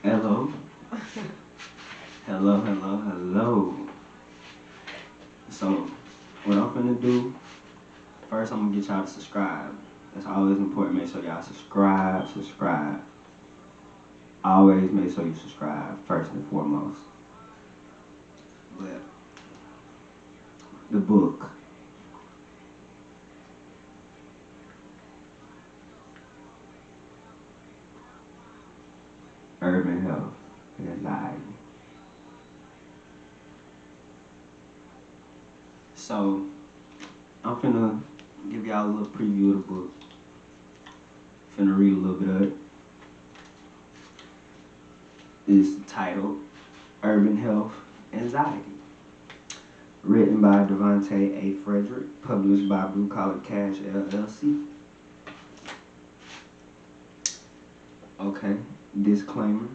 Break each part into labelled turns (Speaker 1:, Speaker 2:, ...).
Speaker 1: Hello, hello, hello, hello. So, what I'm finna do, first I'm gonna get y'all to subscribe. That's always important. Make sure y'all subscribe. Always make sure you subscribe first and foremost. But the book, Urban Health and Anxiety. So, I'm finna give y'all a little preview of the book. Finna read a little bit of it. It's titled Urban Health Anxiety. Written by Devontae A. Frederick, published by blucollardcash LLC. Okay, disclaimer.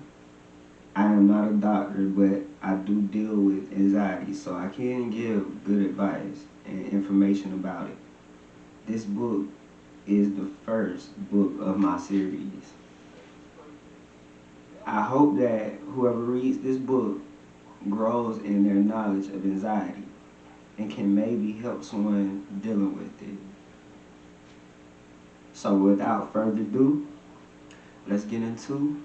Speaker 1: I am not a doctor, but I do deal with anxiety, so I can give good advice and information about it. This book is the first book of my series. I hope that whoever reads this book grows in their knowledge of anxiety and can maybe help someone dealing with it. So without further ado, let's get into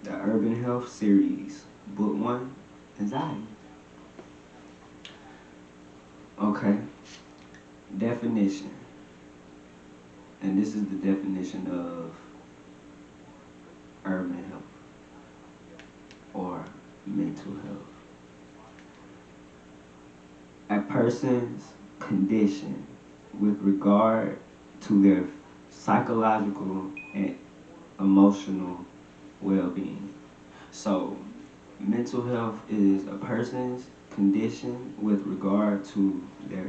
Speaker 1: the Urban Health series, Book 1, Anxiety. Okay, definition. And this is the definition of urban health or mental health. A person's condition with regard to their psychological and emotional well-being. So, mental health is a person's condition with regard to their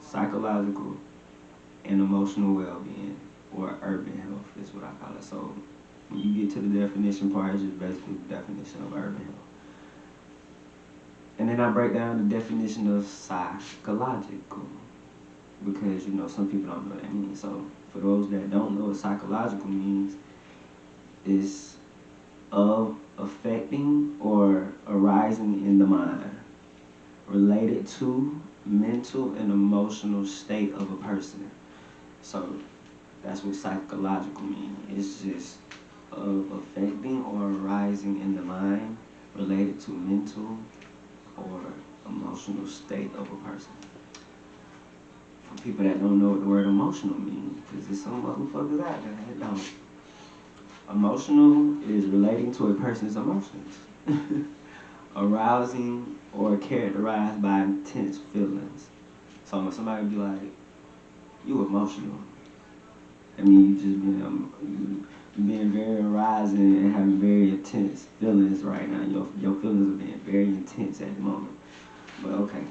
Speaker 1: psychological and emotional well-being, or urban health is what I call it. So, when you get to the definition part, it's just basically the definition of urban health. And then I break down the definition of psychological, because some people don't know what that means. So, for those that don't know what psychological means, it's of affecting or arising in the mind, related to mental and emotional state of a person. So that's what psychological means. It's just of affecting or arising in the mind, related to mental or emotional state of a person. For people that don't know what the word emotional means, because there's some motherfuckers out there that don't. Emotional is relating to a person's emotions, arousing or characterized by intense feelings. So when somebody be like, "You emotional," I mean you just you being very arousing and having very intense feelings right now. Your feelings are being very intense at the moment. But okay,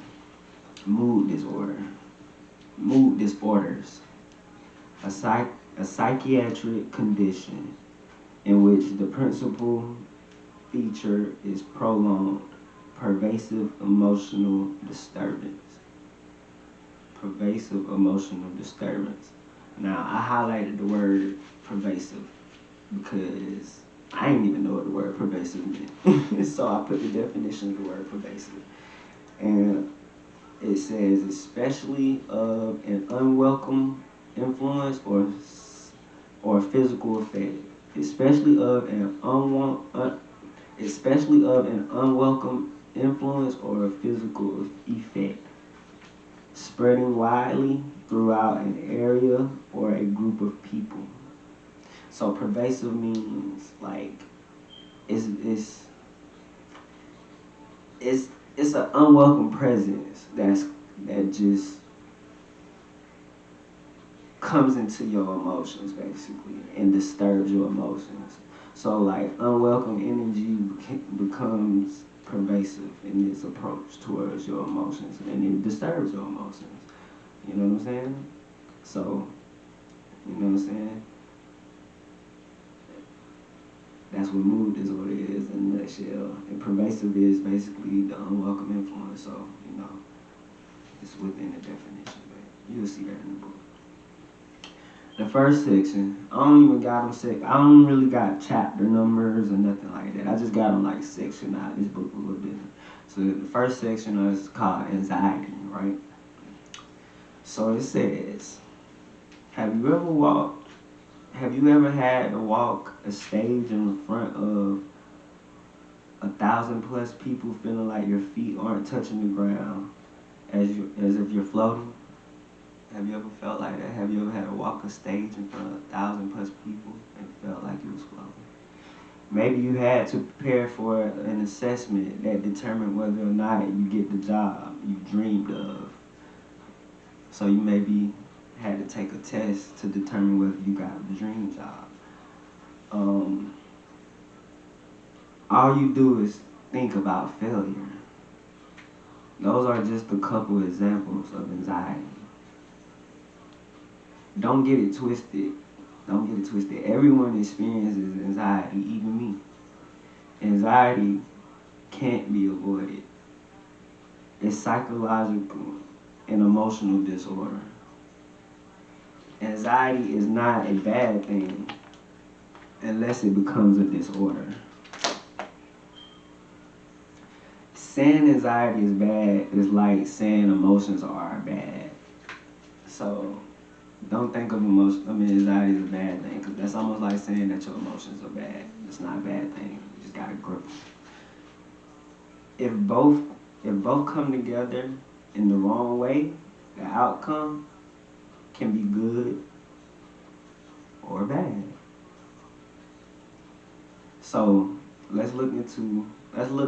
Speaker 1: mood disorder, mood disorders, a psychiatric condition in which the principal feature is prolonged, pervasive emotional disturbance. Pervasive emotional disturbance. Now, I highlighted the word pervasive because I didn't even know what the word pervasive meant. So I put the definition of the word pervasive. And it says, especially of an unwelcome influence or physical effect, especially of an unwelcome influence or a physical effect, spreading widely throughout an area or a group of people. So pervasive means like it's it's it's it's an unwelcome presence that just comes into your emotions basically and disturbs your emotions. So like unwelcome energy becomes pervasive in its approach towards your emotions and it disturbs your emotions. You know what I'm saying? So, you know what I'm saying? That's what mood disorder is in a nutshell. And pervasive is basically the unwelcome influence. So, it's within the definition, but you'll see that in the book. The first section, I don't even got them sick. I don't really got chapter numbers or nothing like that. I just got them like section out. This book a little different. So the first section is called anxiety, right? So it says, have you ever walked? Have you ever had to walk a stage in front of 1,000+ people, feeling like your feet aren't touching the ground, as if you're floating? Have you ever felt like that? Have you ever had to walk a stage in front of 1,000+ people and felt like you was floating? Maybe you had to prepare for an assessment that determined whether or not you get the job you dreamed of. So you maybe had to take a test to determine whether you got the dream job. All you do is think about failure. Those are just a couple examples of anxiety. Don't get it twisted. Don't get it twisted. Everyone experiences anxiety, even me. Anxiety can't be avoided. It's psychological and emotional disorder. Anxiety is not a bad thing unless it becomes a disorder. Saying anxiety is bad is like saying emotions are bad. So don't think of anxiety as a bad thing, because that's almost like saying that your emotions are bad. It's not a bad thing. You just gotta grip them. If both come together in the wrong way, the outcome can be good or bad. So let's look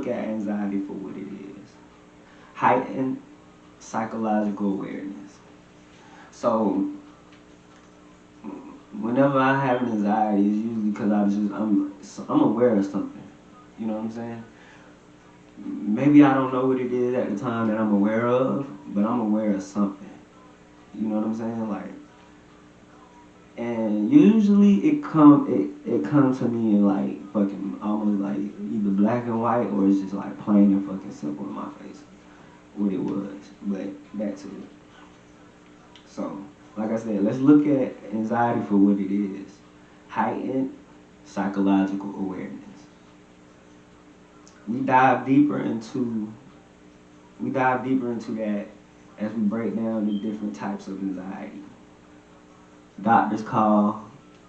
Speaker 1: at anxiety for what it is. Heightened psychological awareness. So whenever I have anxiety, it's usually because I'm aware of something. You know what I'm saying? Maybe I don't know what it is at the time that I'm aware of, but I'm aware of something. You know what I'm saying? Like, and usually it comes to me in like fucking almost like either black and white, or it's just like plain and fucking simple in my face what it was. But back to it. So, like I said, let's look at anxiety for what it is. Heightened psychological awareness. We dive deeper into that as we break down the different types of anxiety. Doctors call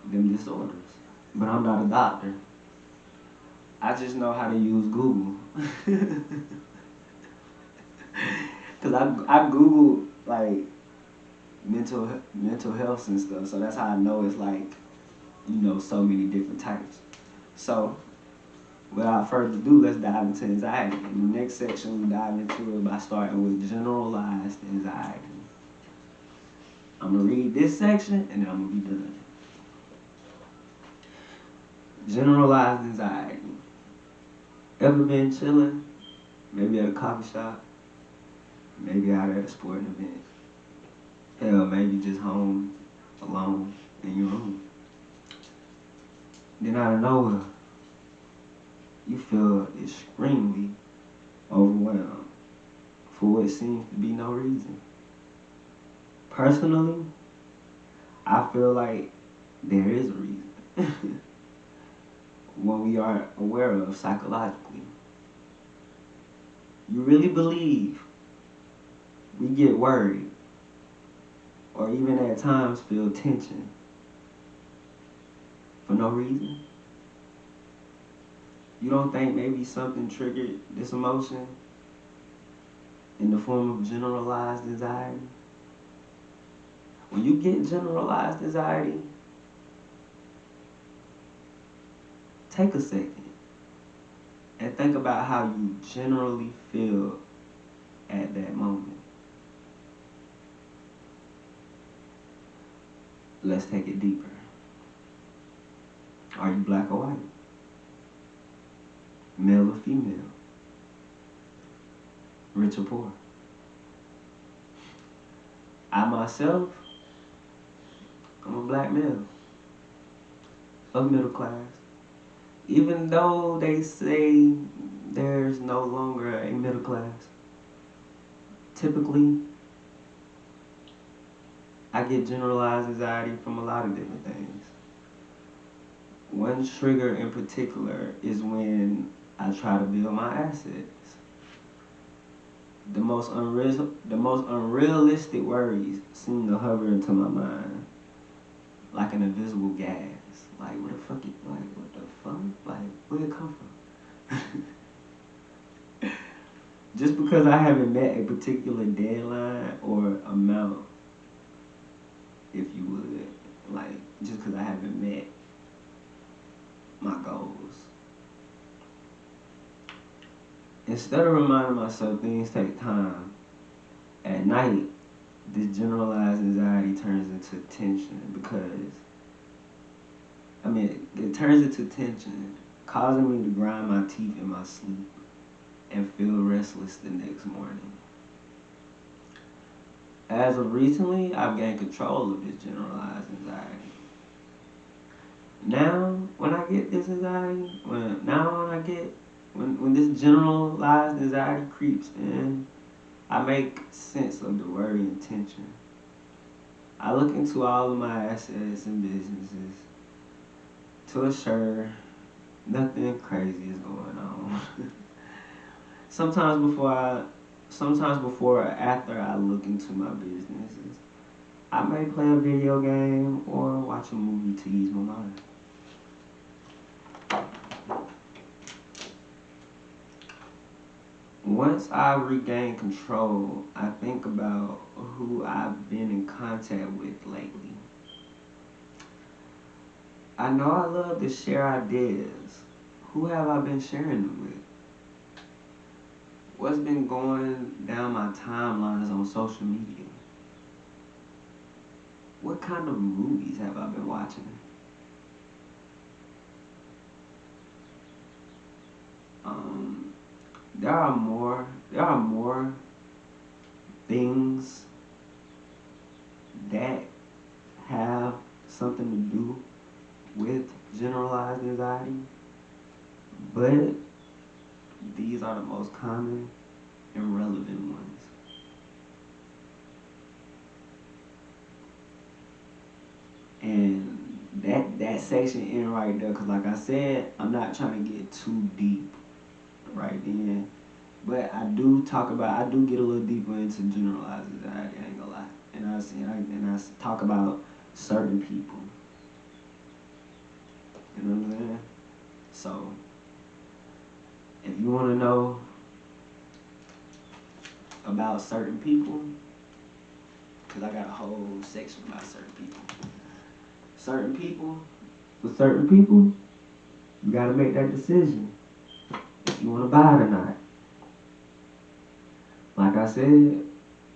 Speaker 1: them disorders, but I'm not a doctor. I just know how to use Google. Cause I Googled like mental health and stuff, so that's how I know it's like, so many different types. So without further ado, let's dive into anxiety. In the next section, we dive into it by starting with generalized anxiety. I'm gonna read this section and then I'm gonna be done. Generalized anxiety. Ever been chilling? Maybe at a coffee shop? Maybe out at a sporting event? Hell, maybe just home, alone, in your room. Then out of nowhere, you feel extremely overwhelmed for what seems to be no reason. Personally, I feel like there is a reason. When we are aware of psychologically. You really believe we get worried or even at times feel tension for no reason? You don't think maybe something triggered this emotion in the form of generalized anxiety? When you get generalized anxiety, take a second and think about how you generally feel at that moment. Let's take it deeper. Are you black or white? Male or female? Rich or poor? I myself, I'm a black male of middle class. Even though they say there's no longer a middle class, typically I get generalized anxiety from a lot of different things. One trigger in particular is when I try to build my assets. The most unrealistic worries seem to hover into my mind like an invisible gas. Like what the fuck? What the fuck? Like where it come from? Just because I haven't met a particular deadline or amount, if you would, like just because I haven't met my goals. Instead of reminding myself things take time, at night, this generalized anxiety turns into tension because, it turns into tension, causing me to grind my teeth in my sleep and feel restless the next morning. As of recently, I've gained control of this generalized anxiety. Now, when I get this anxiety, when this generalized anxiety creeps in, I make sense of the worry and tension. I look into all of my assets and businesses to assure nothing crazy is going on. Sometimes before or after I look into my businesses, I may play a video game or watch a movie to ease my mind. Once I regain control, I think about who I've been in contact with lately. I know I love to share ideas. Who have I been sharing them with? What's been going down my timelines on social media? What kind of movies have I been watching? There are more things that have something to do with generalized anxiety, but these are the most common and relevant ones. And that section in right there, because like I said, I'm not trying to get too deep right then. But I do get a little deeper into generalized anxiety, I ain't gonna lie. And I talk about certain people. You know what I'm saying? So, if you want to know about certain people, because I got a whole section about certain people. For certain people, you got to make that decision if you want to buy it or not. Like I said,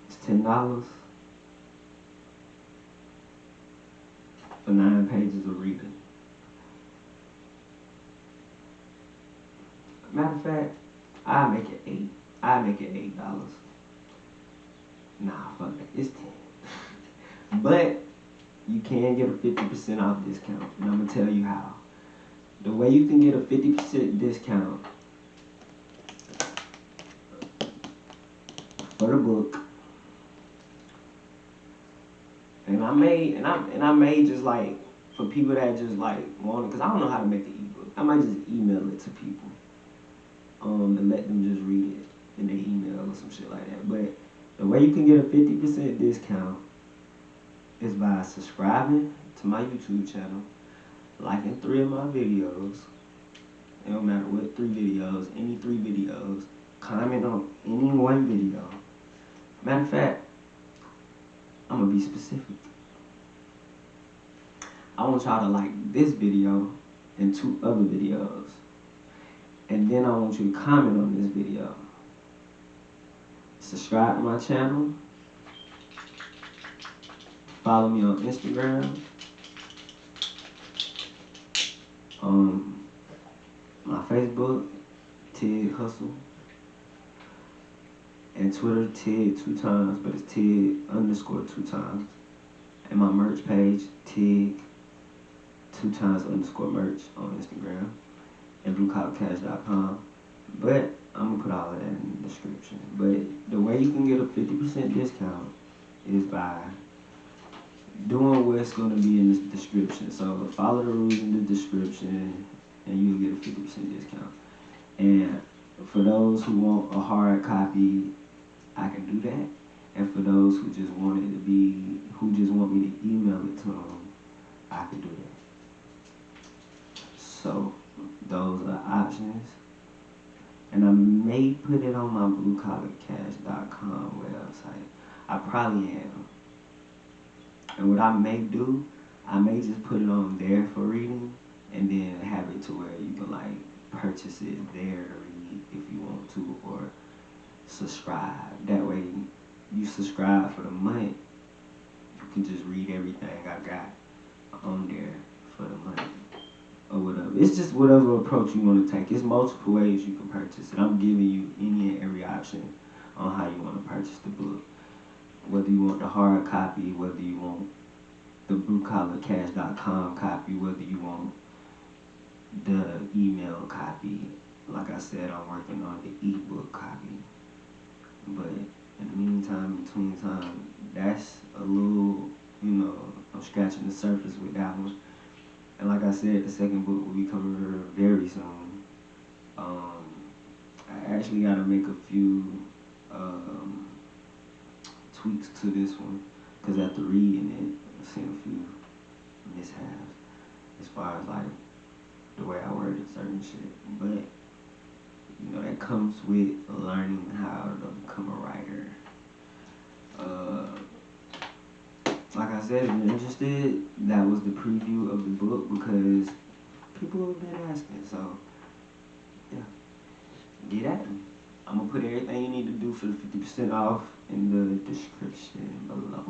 Speaker 1: it's $10 for 9 pages of reading. Matter of fact, I make it $8. Nah, fuck that. It's 10. But you can get a 50% off discount, and I'm gonna tell you how. The way you can get a 50% discount for the book, and I may just like for people that just like want it, cause I don't know how to make an ebook. I might just email it to people, and let them just read it in their email or some shit like that. But the way you can get a 50% discount is by subscribing to my YouTube channel, liking 3 of my videos. It don't matter what 3 videos, any 3 videos. Comment on any 1 video. Matter of fact, I'm gonna be specific. I want y'all to like this video and 2 other videos. And then I want you to comment on this video. Subscribe to my channel. Follow me on Instagram. My Facebook, Ted Hustle. And Twitter, Ted 2 times, but it's Ted_2 times. And my merch page, Ted 2 times _merch on Instagram. And blucollardcash.com. But I'm gonna put all of that in the description. But the way you can get a 50% discount is by doing what's going to be in the description. So follow the rules in the description, and you'll get a 50% discount. And for those who want a hard copy, I can do that. And for those who just want it to be, who just want me to email it to them, I can do that. So those are options. And I may put it on my blucollardcash.com website. I probably am. And what I may do, I may just put it on there for reading, and then have it to where you can like purchase it there to read if you want to, or subscribe. That way, you subscribe for the month, you can just read everything I got on there for the month or whatever. It's just whatever approach you want to take. It's multiple ways you can purchase it. I'm giving you any and every option on how you want to purchase the book. Whether you want the hard copy, whether you want the bluecollarcash.com copy, whether you want the email copy. Like I said, I'm working on the ebook copy. But in the meantime, between time, that's a little, I'm scratching the surface with that one. And like I said, the second book will be coming very soon. I actually got to make a few tweaks to this one, because after reading it, I've seen a few mishaps as far as like the way I worded certain shit. But that comes with learning how to become a writer. Like I said, if you're interested, that was the preview of the book, because people have been asking. So yeah, get at me. I'm gonna put everything you need to do for the 50% off in the description below.